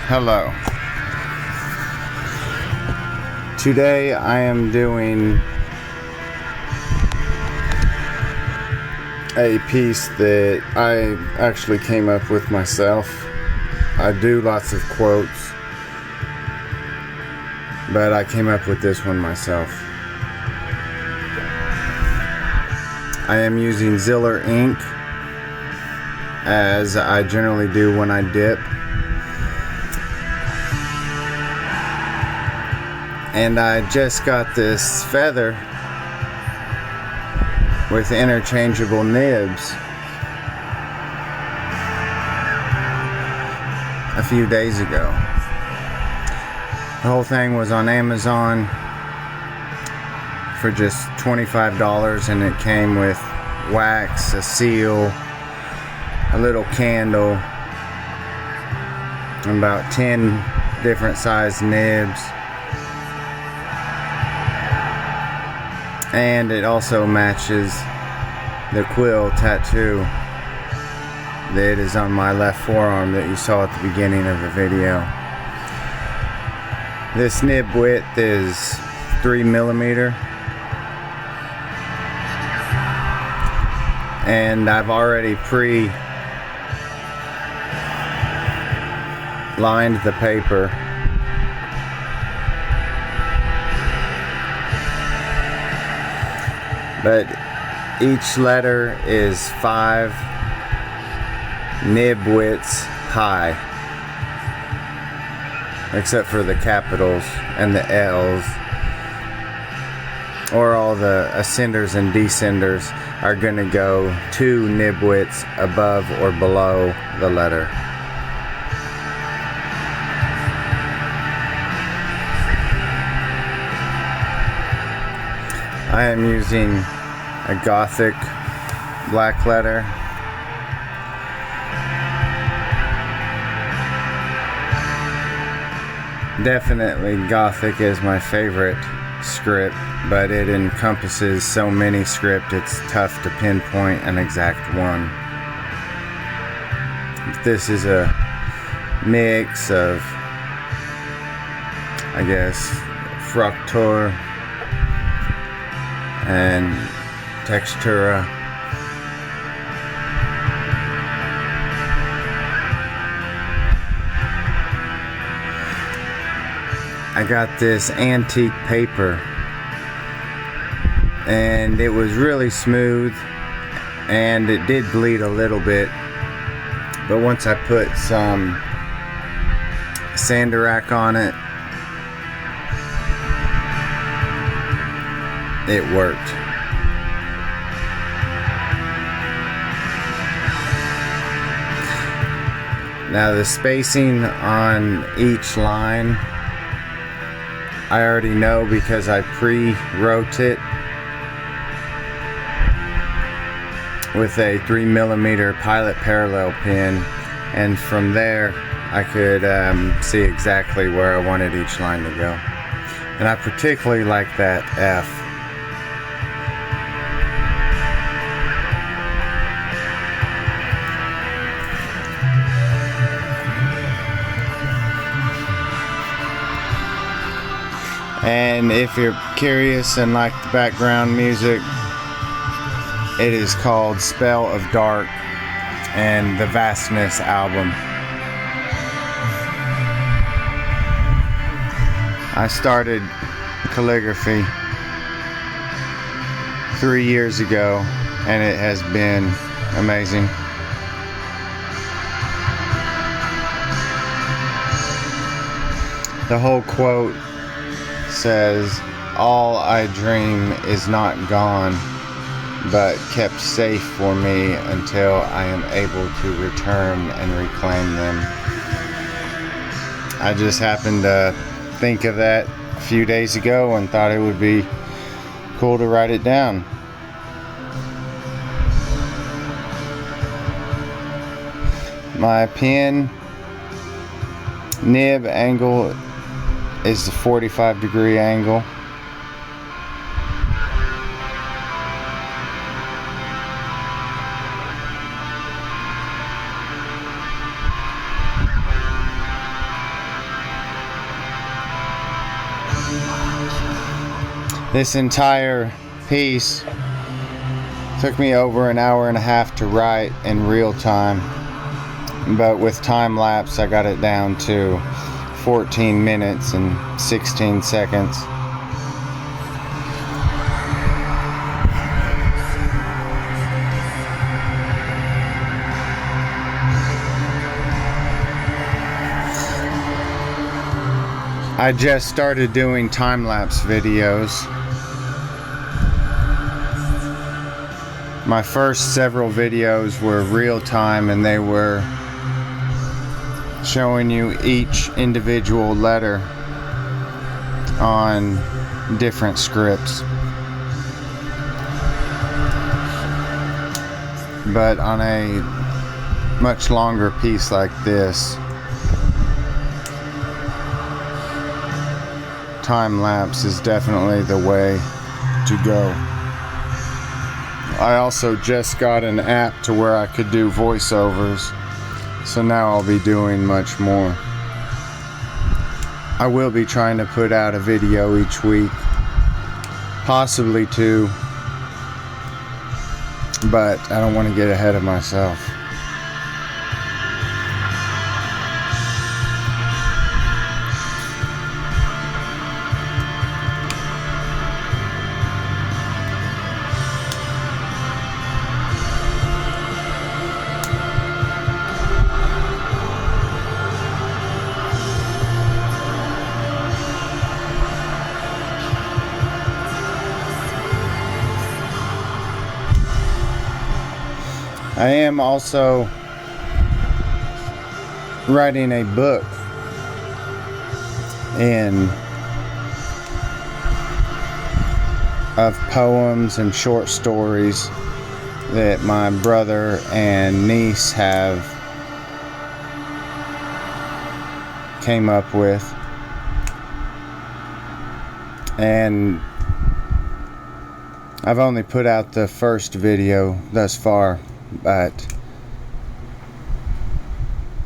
Hello. Today I am doing a piece that I actually came up with myself. I do lots of quotes, but I came up with this one myself. I am using Ziller ink, as I generally do when I dip. And I just got this feather with interchangeable nibs a few days ago. The whole thing was on Amazon for just $25, and it came with wax, a seal, a little candle, and about 10 different size nibs. And it also matches the quill tattoo that is on my left forearm that you saw at the beginning of the video. This nib width is 3mm, and I've already lined the paper. But each letter is 5 nib widths high, except for the capitals and the L's, or all the ascenders and descenders are going to go 2 nib widths above or below the letter. I am using a Gothic black letter. Definitely Gothic is my favorite script, but it encompasses so many scripts it's tough to pinpoint an exact one. This is a mix of, I guess, Fraktur and Textura. I got this antique paper, and it was really smooth, and it did bleed a little bit, but once I put some Sanderac on it, it worked. Now the spacing on each line I already know because I pre-wrote it with a 3mm Pilot parallel pen, and from there I could see exactly where I wanted each line to go. And I particularly like that F. And if you're curious and like the background music, it is called Spell of Dark and the Vastness album. I started calligraphy 3 years ago, and it has been amazing. The whole quote says, "All I dream is not gone, but kept safe for me until I am able to return and reclaim them." I just happened to think of that a few days ago and thought it would be cool to write it down. My pen nib angle is the 45-degree angle. This entire piece took me over an hour and a half to write in real time, but with time lapse I got it down to 14 minutes and 16 seconds. I just started doing time-lapse videos. My first several videos were real-time, and they were showing you each individual letter on different scripts. But on a much longer piece like this, time lapse is definitely the way to go. I also just got an app to where I could do voiceovers, so now I'll be doing much more. I will be trying to put out a video each week, possibly two, but I don't want to get ahead of myself. I am also writing a book of poems and short stories that my brother and niece have came up with, and I've only put out the first video thus far, but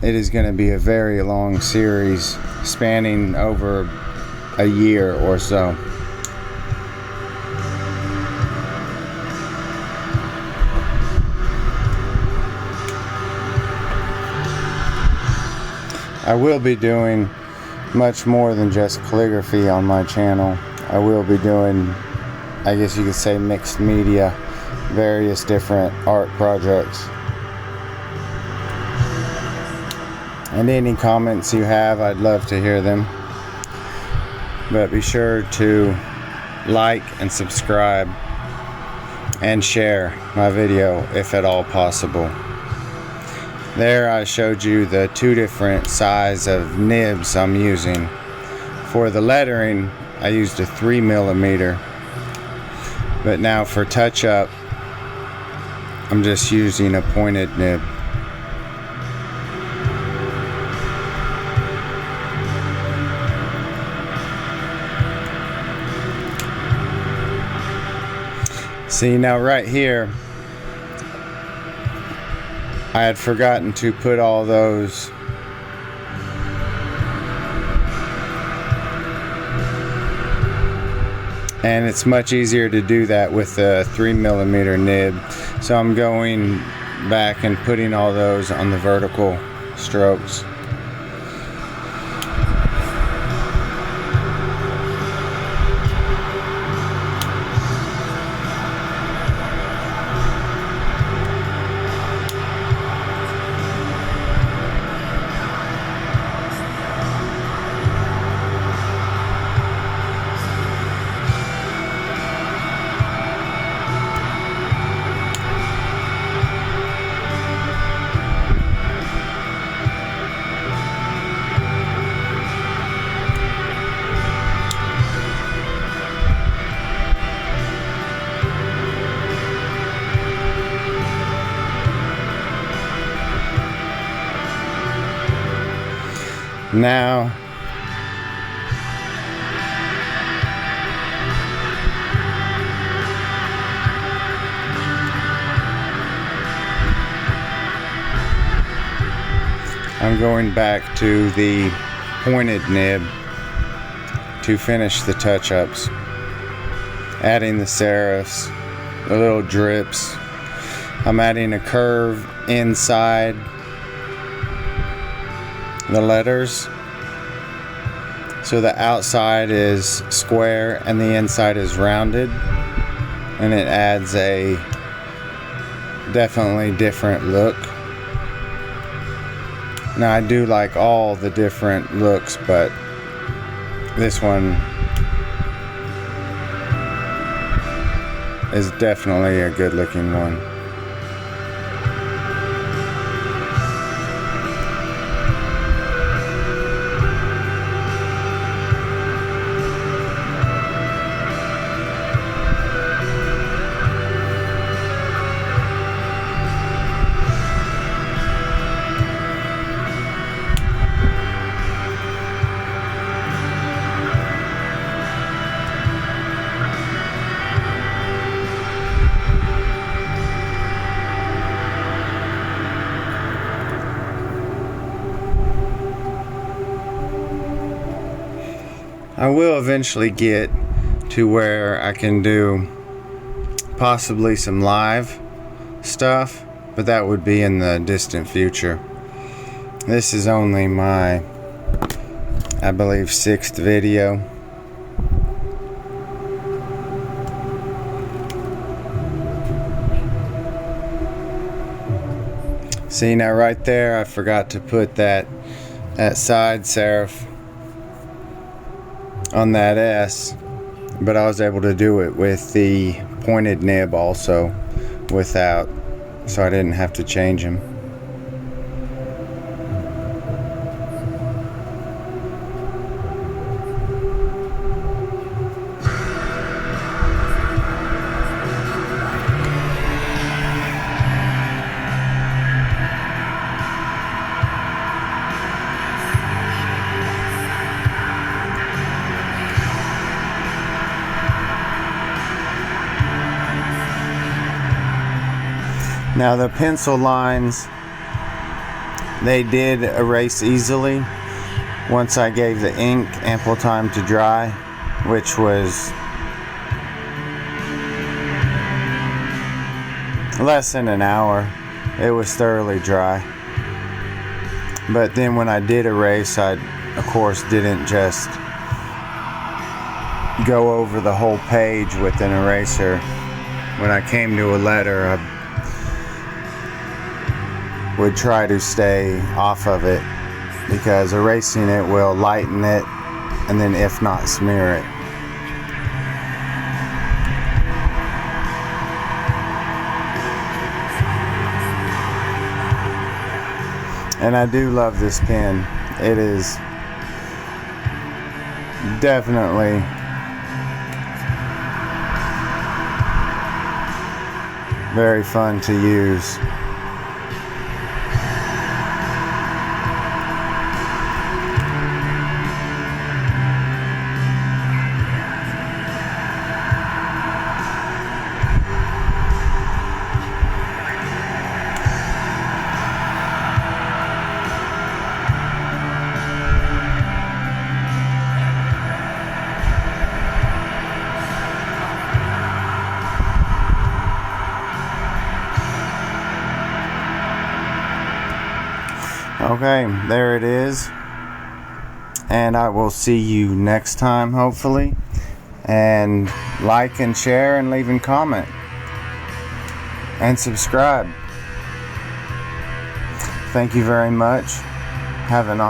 it is going to be a very long series spanning over a year or so. I will be doing much more than just calligraphy on my channel. I will be doing, I guess you could say, mixed media, various different art projects. And any comments you have, I'd love to hear them. But be sure to like and subscribe and share my video if at all possible. There I showed you the two different size of nibs I'm using. For the lettering, I used a 3mm, but now for touch-up, I'm just using a pointed nib. See, now right here, I had forgotten to put all those and it's much easier to do that with a 3mm nib, so I'm going back and putting all those on the vertical strokes. Now I'm going back to the pointed nib to finish the touch-ups. adding the serifs, the little drips. I'm adding a curve inside the letters, so the outside is square and the inside is rounded, and it adds a definitely different look. Now, I do like all the different looks, but this one is definitely a good looking one. I will eventually get to where I can do possibly some live stuff, but that would be in the distant future. This is only my, I believe, 6th video. See, now right there, I forgot to put that side serif on that S, but I was able to do it with the pointed nib also without, so I didn't have to change them. Now the pencil lines, they did erase easily once I gave the ink ample time to dry, which was less than an hour. It was thoroughly dry. But then when I did erase, I of course didn't just go over the whole page with an eraser. When I came to a letter, I would try to stay off of it, because erasing it will lighten it and then, if not, smear it. And I do love this pen. It is definitely very fun to use. Okay, there it is, and I will see you next time, hopefully. And like and share and leave a comment and subscribe. Thank you very much. Have an awesome